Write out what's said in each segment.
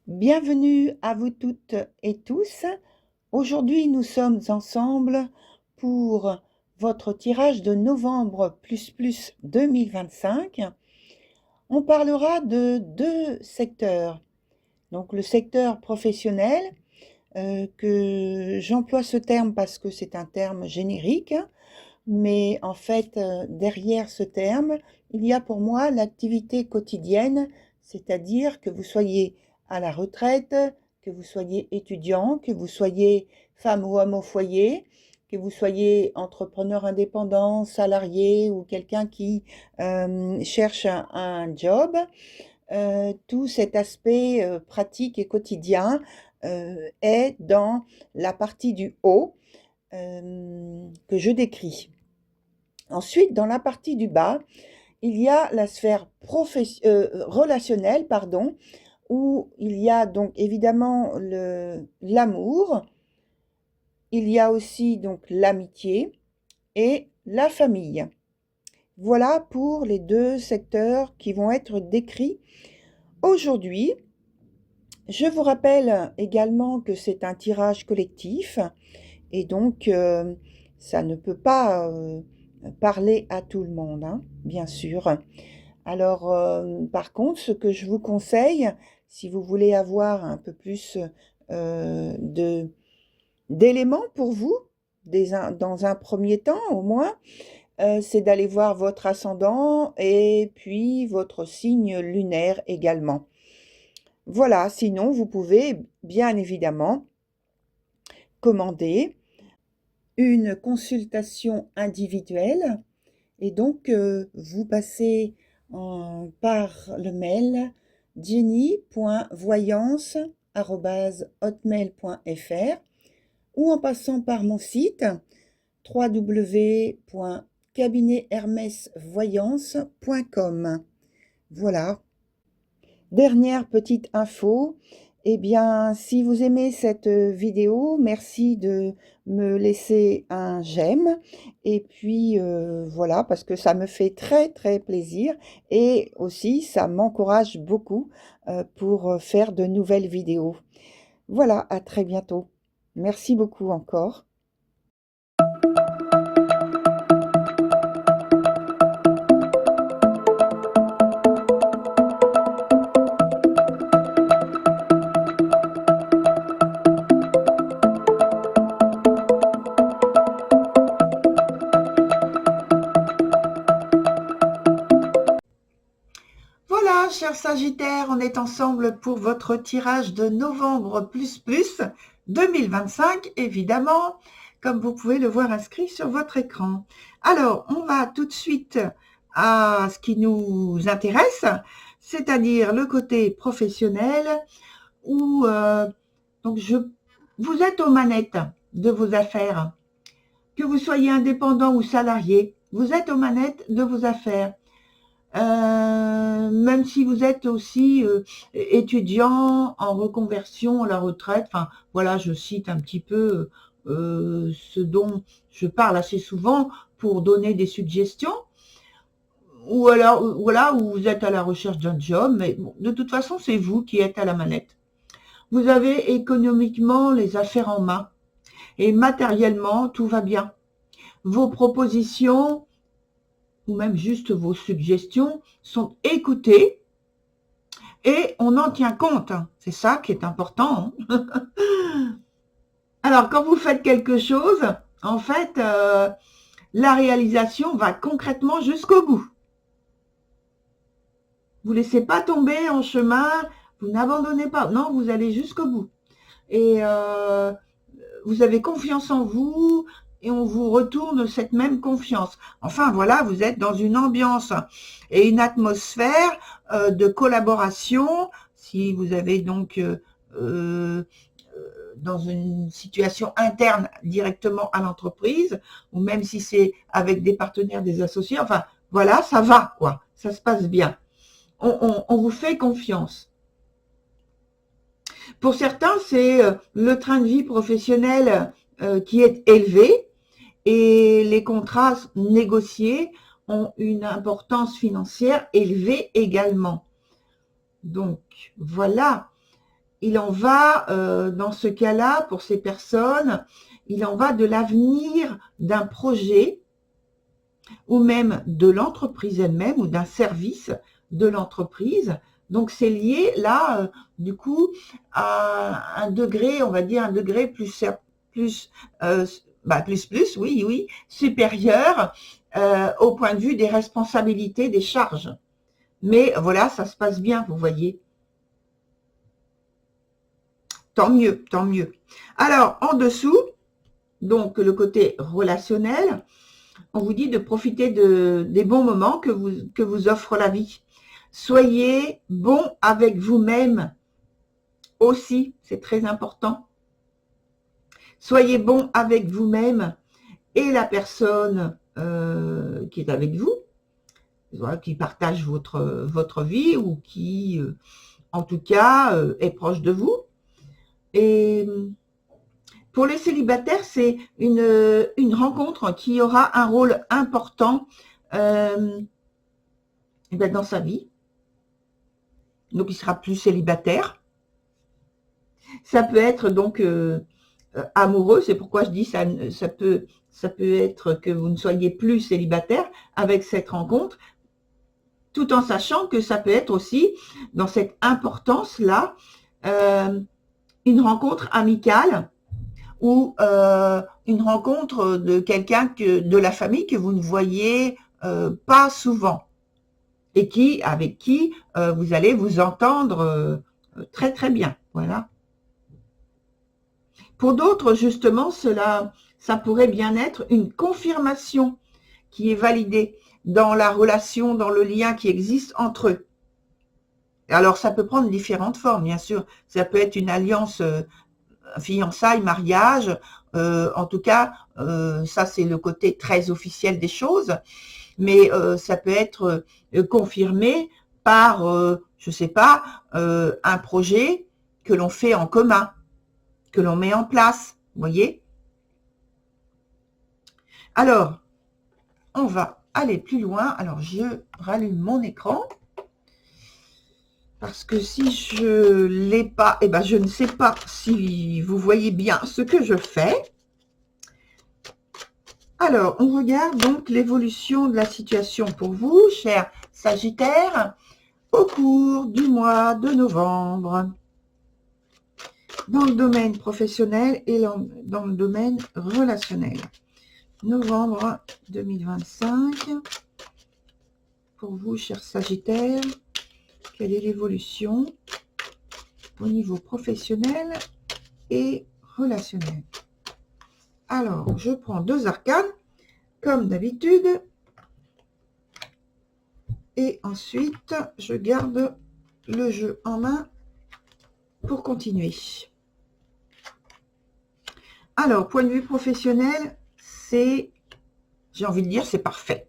Bienvenue à vous toutes et tous. Aujourd'hui, nous sommes ensemble pour votre tirage de novembre plus 2025. On parlera de deux secteurs. Donc le secteur professionnel, que j'emploie ce terme parce que c'est un terme générique, mais en fait, derrière ce terme, il y a pour moi l'activité quotidienne, c'est-à-dire que vous soyez à la retraite, que vous soyez étudiant, que vous soyez femme ou homme au foyer, que vous soyez entrepreneur indépendant, salarié ou quelqu'un qui cherche un job, tout cet aspect pratique et quotidien est dans la partie du haut que je décris. Ensuite, dans la partie du bas, il y a la sphère relationnelle, pardon, où il y a donc évidemment l'amour, il y a aussi donc l'amitié et la famille. Voilà pour les deux secteurs qui vont être décrits aujourd'hui. Je vous rappelle également que c'est un tirage collectif et donc ça ne peut pas parler à tout le monde, hein, bien sûr. Alors, par contre, ce que je vous conseille, si vous voulez avoir un peu plus d'éléments pour vous, dans un premier temps au moins, c'est d'aller voir votre ascendant et puis votre signe lunaire également. Voilà, sinon vous pouvez bien évidemment commander une consultation individuelle et donc vous passez par le mail jenny.voyance@hotmail.fr ou en passant par mon site www.cabinethermesvoyance.com. Voilà. Dernière petite info, eh bien, si vous aimez cette vidéo, merci de me laisser un j'aime. Et puis, voilà, parce que ça me fait très, très plaisir. Et aussi, ça m'encourage beaucoup pour faire de nouvelles vidéos. Voilà, à très bientôt. Merci beaucoup encore. Voilà, chers Sagittaires, on est ensemble pour votre tirage de novembre plus 2025, évidemment, comme vous pouvez le voir inscrit sur votre écran. Alors, on va tout de suite à ce qui nous intéresse, c'est-à-dire le côté professionnel où donc vous êtes aux manettes de vos affaires. Que vous soyez indépendant ou salarié, vous êtes aux manettes de vos affaires. Même si vous êtes aussi étudiant en reconversion à la retraite, enfin voilà, je cite un petit peu ce dont je parle assez souvent pour donner des suggestions, ou alors voilà, où vous êtes à la recherche d'un job, mais bon, de toute façon c'est vous qui êtes à la manette. Vous avez économiquement les affaires en main et matériellement tout va bien. Vos propositions ou même juste vos suggestions sont écoutées et on en tient compte. C'est ça qui est important. Alors, quand vous faites quelque chose, en fait, la réalisation va concrètement jusqu'au bout. Vous ne laissez pas tomber en chemin, vous n'abandonnez pas. Non, vous allez jusqu'au bout. Et vous avez confiance en vous et on vous retourne cette même confiance. Enfin, voilà, vous êtes dans une ambiance et une atmosphère de collaboration. Si vous avez donc dans une situation interne directement à l'entreprise, ou même si c'est avec des partenaires, des associés, enfin, voilà, ça va, quoi. Ça se passe bien. On vous fait confiance. Pour certains, c'est le train de vie professionnel qui est élevé et les contrats négociés ont une importance financière élevée également. Donc, voilà. il en va, dans ce cas-là, pour ces personnes, il en va de l'avenir d'un projet ou même de l'entreprise elle-même ou d'un service de l'entreprise. Donc, c'est lié là, du coup, à un degré, on va dire un degré plus, oui, supérieur au point de vue des responsabilités, des charges. Mais voilà, ça se passe bien, vous voyez. Tant mieux, tant mieux. Alors, en dessous, donc le côté relationnel, on vous dit de profiter des bons moments que vous offre la vie. Soyez bon avec vous-même aussi, c'est très important. Soyez bon avec vous-même et la personne qui est avec vous, voilà, qui partage votre vie ou qui, en tout cas, est proche de vous. Et pour les célibataires, c'est une rencontre qui aura un rôle important dans sa vie. Donc, il sera plus célibataire. Ça peut être donc amoureux, c'est pourquoi je dis ça peut être que vous ne soyez plus célibataire avec cette rencontre, tout en sachant que ça peut être aussi, dans cette importance-là, une rencontre amicale ou une rencontre de quelqu'un de la famille que vous ne voyez pas souvent et avec qui vous allez vous entendre très très bien. Voilà. Pour d'autres, justement, ça pourrait bien être une confirmation qui est validée dans la relation, dans le lien qui existe entre eux. Alors, ça peut prendre différentes formes, bien sûr. Ça peut être une alliance fiançailles, mariage. En tout cas, ça, c'est le côté très officiel des choses. Mais ça peut être confirmé par, je sais pas, un projet que l'on fait en commun, que l'on met en place, vous voyez. Alors, on va aller plus loin. Alors, je rallume mon écran. Parce que si je ne l'ai pas, eh ben, je ne sais pas si vous voyez bien ce que je fais. Alors, on regarde donc l'évolution de la situation pour vous, chers Sagittaires, au cours du mois de novembre, dans le domaine professionnel et dans le domaine relationnel. Novembre 2025, pour vous, chers Sagittaires, quelle est l'évolution au niveau professionnel et relationnel? Alors, je prends 2 arcanes, comme d'habitude, et ensuite, je garde le jeu en main pour continuer. Alors, point de vue professionnel, c'est, j'ai envie de dire, c'est parfait.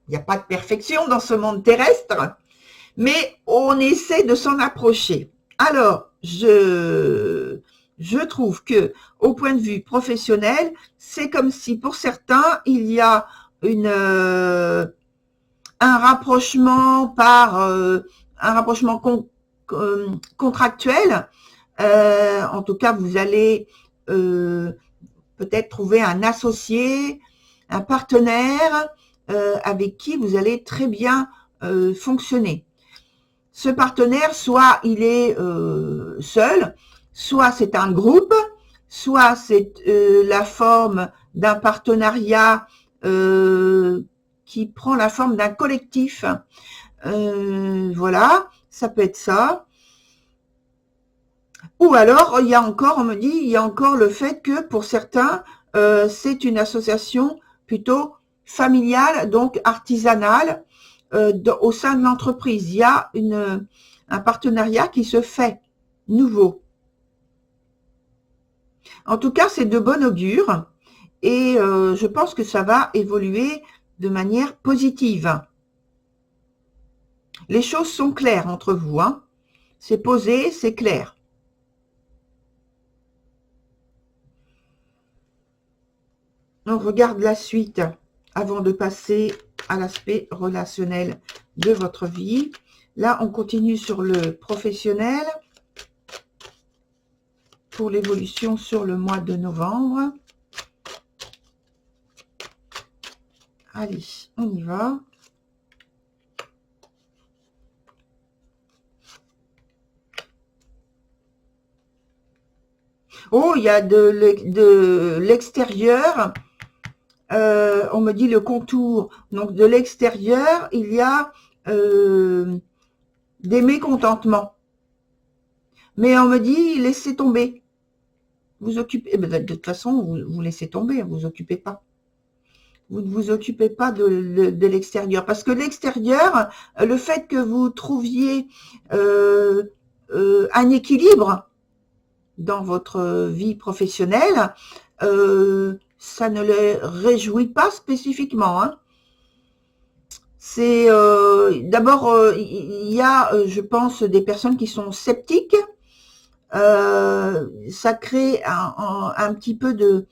Il n'y a pas de perfection dans ce monde terrestre, mais on essaie de s'en approcher. Alors, je trouve que, au point de vue professionnel, c'est comme si pour certains, il y a un rapprochement contractuel. En tout cas, vous allez peut-être trouver un associé, un partenaire avec qui vous allez très bien fonctionner. Ce partenaire, soit il est seul, soit c'est un groupe, soit c'est la forme d'un partenariat qui prend la forme d'un collectif. Voilà, ça peut être ça. Ou alors, il y a encore, on me dit, il y a encore le fait que pour certains, c'est une association plutôt familiale, donc artisanale, au sein de l'entreprise. Il y a un partenariat qui se fait nouveau. En tout cas, c'est de bon augure et je pense que ça va évoluer de manière positive. Les choses sont claires entre vous, hein. C'est posé, c'est clair. On regarde la suite avant de passer à l'aspect relationnel de votre vie. Là, on continue sur le professionnel. pour l'évolution sur le mois de novembre. Allez, on y va. Oh, il y a de l'extérieur. On me dit le contour. Donc, de l'extérieur, il y a des mécontentements. Mais on me dit, laissez tomber. Vous occupez, eh ben, de toute façon, vous laissez tomber, vous vous occupez pas. Vous ne vous occupez pas de l'extérieur. Parce que l'extérieur, le fait que vous trouviez un équilibre dans votre vie professionnelle, ça ne les réjouit pas spécifiquement. Hein. C'est d'abord, il y a, je pense, des personnes qui sont sceptiques. Ça crée un petit peu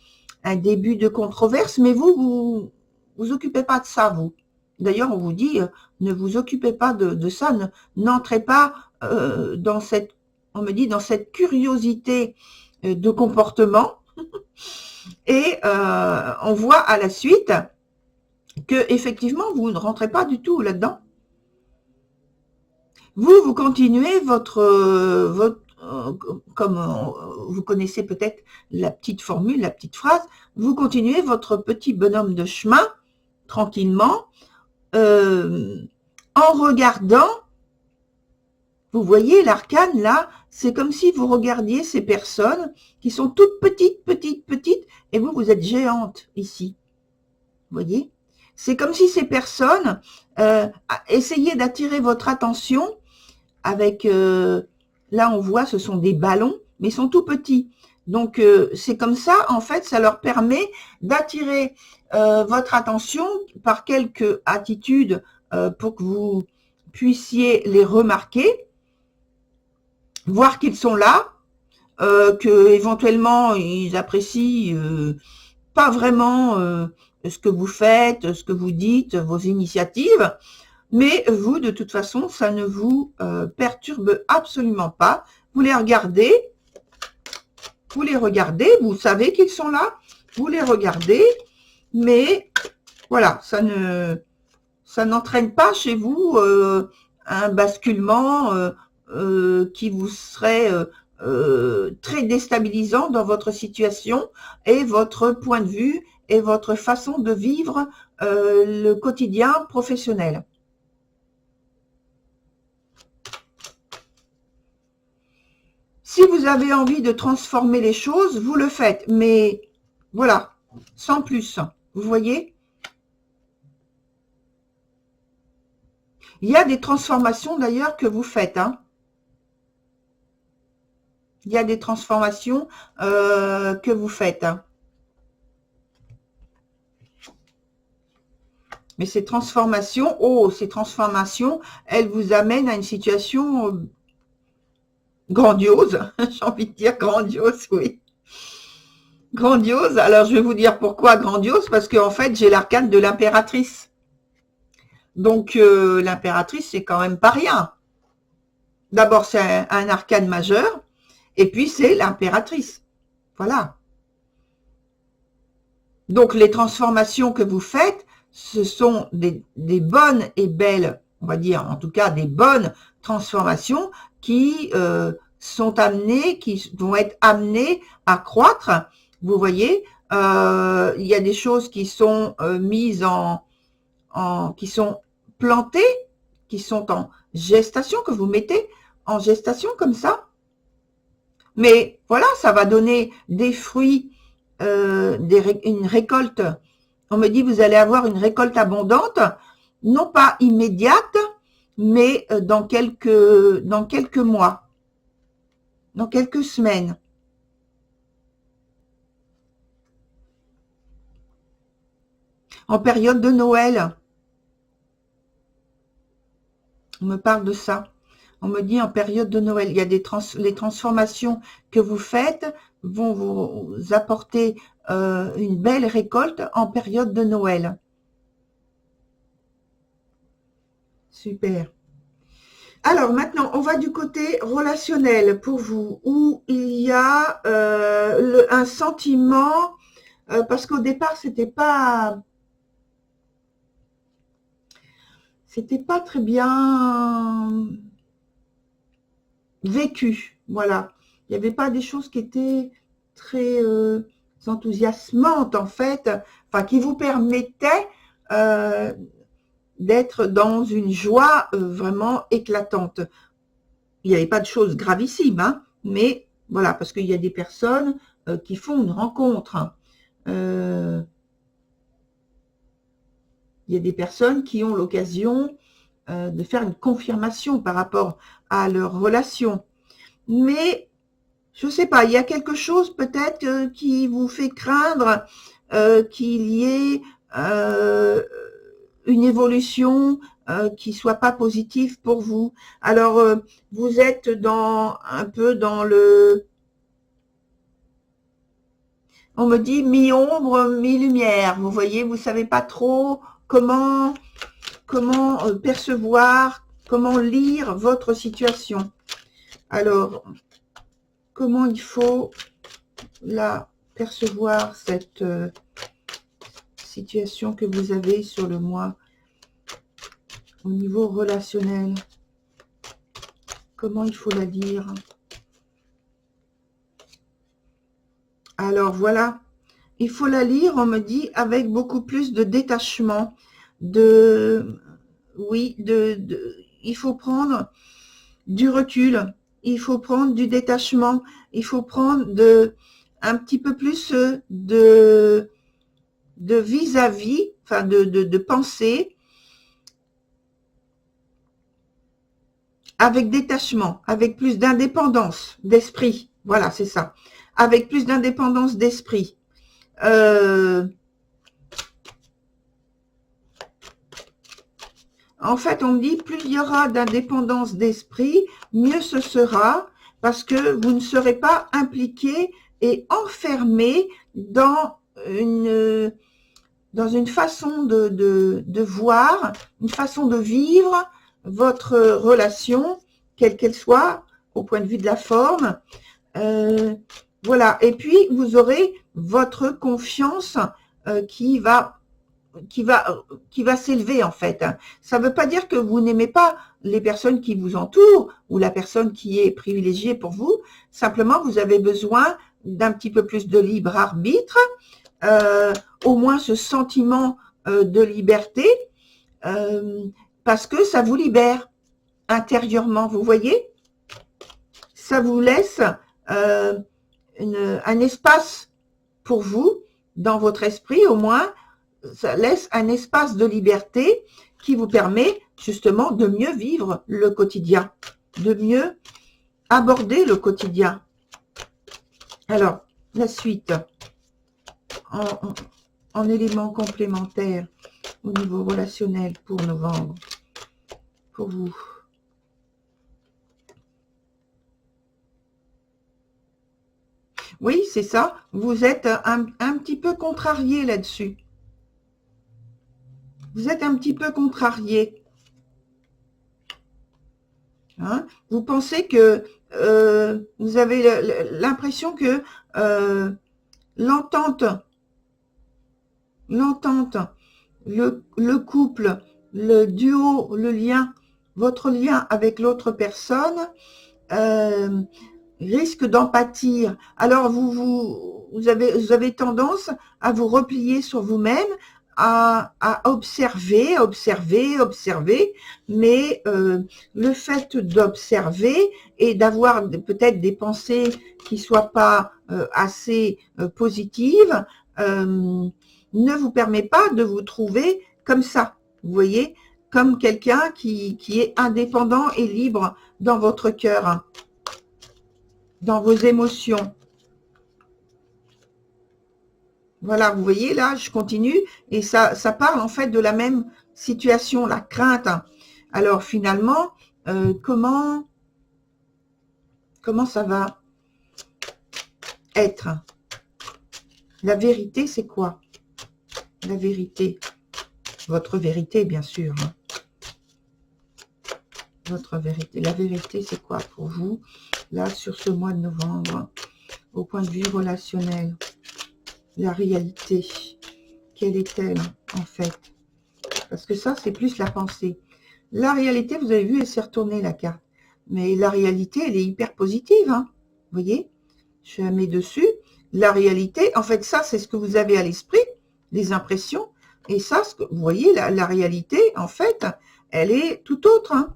un début de controverse, mais vous occupez pas de ça, vous. D'ailleurs, on vous dit, ne vous occupez pas de ça, n'entrez pas dans cette, on me dit, dans cette curiosité de comportement. Et on voit à la suite que effectivement, vous ne rentrez pas du tout là-dedans. Vous continuez comme vous connaissez peut-être la petite formule, la petite phrase, vous continuez votre petit bonhomme de chemin tranquillement en regardant, vous voyez l'arcane là, c'est comme si vous regardiez ces personnes qui sont toutes petites, petites, petites, et vous êtes géante ici. Vous voyez? C'est comme si ces personnes essayaient d'attirer votre attention avec, là on voit ce sont des ballons, mais ils sont tout petits. Donc c'est comme ça, en fait, ça leur permet d'attirer votre attention par quelques attitudes pour que vous puissiez les remarquer, voir qu'ils sont là, que éventuellement ils apprécient pas vraiment ce que vous faites, ce que vous dites, vos initiatives, mais vous, de toute façon, ça ne vous perturbe absolument pas. Vous les regardez, vous savez qu'ils sont là, vous les regardez, mais voilà, ça n'entraîne pas chez vous un basculement qui vous serait très déstabilisant dans votre situation et votre point de vue et votre façon de vivre le quotidien professionnel. Si vous avez envie de transformer les choses, vous le faites, mais voilà, sans plus. Vous voyez? Il y a des transformations d'ailleurs que vous faites. Hein. Il y a des transformations que vous faites. Hein. Mais ces transformations, elles vous amènent à une situation grandiose. J'ai envie de dire grandiose, oui. Grandiose. Alors, je vais vous dire pourquoi grandiose, parce qu'en fait, j'ai l'arcane de l'impératrice. Donc, l'impératrice, c'est quand même pas rien. D'abord, c'est un arcane majeur, et puis c'est l'impératrice. Voilà. Donc, les transformations que vous faites, ce sont des bonnes et belles, on va dire, en tout cas, des bonnes transformations qui sont amenées, qui vont être amenées à croître. Vous voyez, il y a des choses qui sont mises qui sont plantées, qui sont en gestation, que vous mettez en gestation comme ça. Mais voilà, ça va donner des fruits, une récolte. On me dit, vous allez avoir une récolte abondante, non pas immédiate, mais dans quelques mois, dans quelques semaines. En période de Noël. On me parle de ça. On me dit en période de Noël, il y a les transformations que vous faites vont vous apporter une belle récolte en période de Noël. Super. Alors maintenant, on va du côté relationnel pour vous, où il y a un sentiment, parce qu'au départ, c'était pas très bien vécu, voilà. Il n'y avait pas des choses qui étaient très enthousiasmantes en fait, enfin qui vous permettaient d'être dans une joie vraiment éclatante. Il n'y avait pas de choses gravissimes, hein, mais voilà, parce qu'il y a des personnes qui font une rencontre. Hein. Il y a des personnes qui ont l'occasion de faire une confirmation par rapport à leur relation. Mais, je ne sais pas, il y a quelque chose peut-être qui vous fait craindre qu'il y ait une évolution qui soit pas positive pour vous. Alors, vous êtes un peu dans le... On me dit mi-ombre, mi-lumière. Vous voyez, vous savez pas trop comment percevoir, comment lire votre situation. Alors, comment il faut la percevoir, cette situation que vous avez sur le mois au niveau relationnel? Comment il faut la lire? Alors voilà, il faut la lire, on me dit, avec beaucoup plus de détachement, oui, il faut prendre du recul, il faut prendre du détachement, il faut prendre un petit peu plus de vis-à-vis, enfin de pensée, avec détachement, avec plus d'indépendance d'esprit. Voilà, c'est ça. Avec plus d'indépendance d'esprit. En fait, on me dit, plus il y aura d'indépendance d'esprit, mieux ce sera, parce que vous ne serez pas impliqué et enfermé dans une façon de voir, une façon de vivre votre relation, quelle qu'elle soit, au point de vue de la forme. Voilà. Et puis, vous aurez votre confiance qui va s'élever en fait. Ça ne veut pas dire que vous n'aimez pas les personnes qui vous entourent ou la personne qui est privilégiée pour vous. Simplement, vous avez besoin d'un petit peu plus de libre arbitre, au moins ce sentiment de liberté, parce que ça vous libère intérieurement, vous voyez. Ça vous laisse un espace pour vous, dans votre esprit au moins, ça laisse un espace de liberté qui vous permet justement de mieux vivre le quotidien, de mieux aborder le quotidien. Alors, la suite, en éléments complémentaires au niveau relationnel pour novembre, pour vous. Oui, c'est ça, vous êtes un petit peu contrarié là-dessus. Vous êtes un petit peu contrarié. Hein? Vous pensez que vous avez l'impression que l'entente, le couple, le duo, le lien, votre lien avec l'autre personne risque d'en pâtir. Alors vous avez tendance à vous replier sur vous-même, à observer, mais le fait d'observer et d'avoir peut-être des pensées qui soient pas assez positives ne vous permet pas de vous trouver comme ça, vous voyez, comme quelqu'un qui est indépendant et libre dans votre cœur, dans vos émotions. Voilà, vous voyez, là, je continue, et ça parle en fait de la même situation, la crainte. Alors finalement, comment ça va être? La vérité, c'est quoi? La vérité, votre vérité, bien sûr. votre vérité. La vérité, c'est quoi pour vous, là, sur ce mois de novembre, au point de vue relationnel? La réalité, quelle est-elle, en fait? Parce que ça, c'est plus la pensée. La réalité, vous avez vu, elle s'est retournée, la carte. Mais la réalité, elle est hyper positive, hein. Vous voyez? Je la mets dessus. La réalité, en fait, ça, c'est ce que vous avez à l'esprit, les impressions. Et ça, vous voyez, la réalité, en fait, elle est tout autre, hein.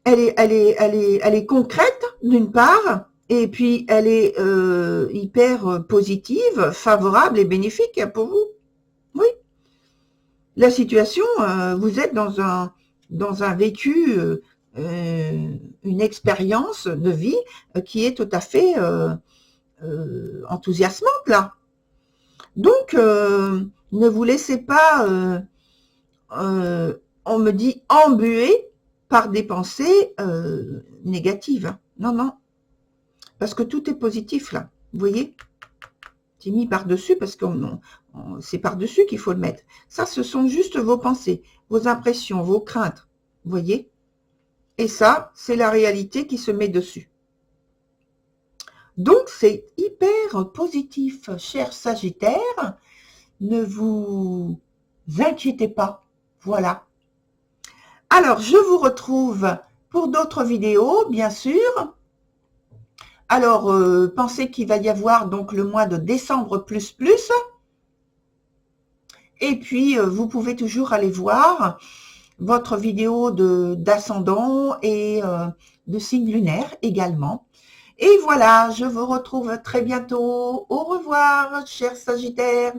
Elle est concrète, d'une part, et puis elle est hyper positive, favorable et bénéfique pour vous. Oui. La situation, vous êtes dans un vécu, une expérience de vie qui est tout à fait enthousiasmante, là. Donc, ne vous laissez pas, on me dit, embuer par des pensées négatives. Non, non. Parce que tout est positif, là. Vous voyez? J'ai mis par-dessus parce que c'est par-dessus qu'il faut le mettre. Ça, ce sont juste vos pensées, vos impressions, vos craintes. Vous voyez? Et ça, c'est la réalité qui se met dessus. Donc, c'est hyper positif, cher Sagittaire. Ne vous inquiétez pas. Voilà. Alors, je vous retrouve pour d'autres vidéos, bien sûr. Alors, pensez qu'il va y avoir donc le mois de décembre plus. Et puis, vous pouvez toujours aller voir votre vidéo d'ascendant et de signe lunaire également. Et voilà, je vous retrouve très bientôt. Au revoir, chers Sagittaires.